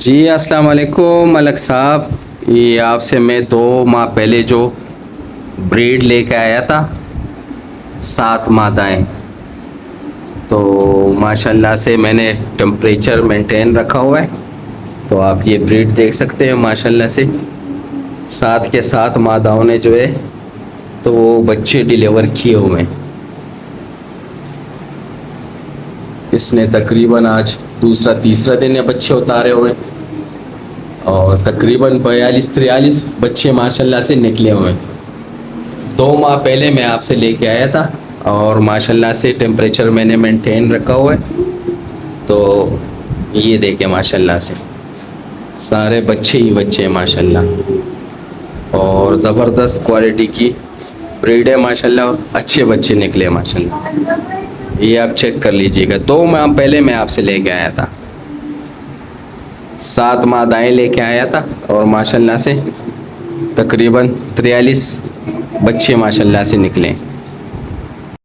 जी अस्सलाम वालेकुम मलक साहब। ये आपसे मैं 2 माह पहले जो ब्रीड लेके आया था, 7 मादाएँ। तो माशाल्लाह से मैंने टेम्परेचर मेंटेन रखा हुआ है। तो आप ये ब्रीड देख सकते हैं माशाल्लाह से 7 के 7 मादाओं ने जो है तो वो बच्चे डिलीवर किए हुए हैं। इसने तकरीबन आज दूसरा तीसरा दिन है बच्चे उतारे हुए और तकरीबन 42-43 बच्चे माशाल्लाह से निकले हुए हैं। 2 माह पहले मैं आपसे लेके आया था और माशाल्लाह से टेम्परेचर मैंने मेंटेन रखा हुआ है। तो ये देखें माशाल्लाह से सारे बच्चे ही बच्चे हैं माशाल्लाह और ज़बरदस्त क्वालिटी की ब्रीड है माशाल्लाह और अच्छे बच्चे निकले माशाल्लाह। ये आप चेक कर लीजिएगा। 2 माह पहले मैं आपसे लेके आया था, 7 मादाएँ लेके आया था और माशाल्लाह से तकरीबन 43 बच्चे माशाल्लाह से निकले।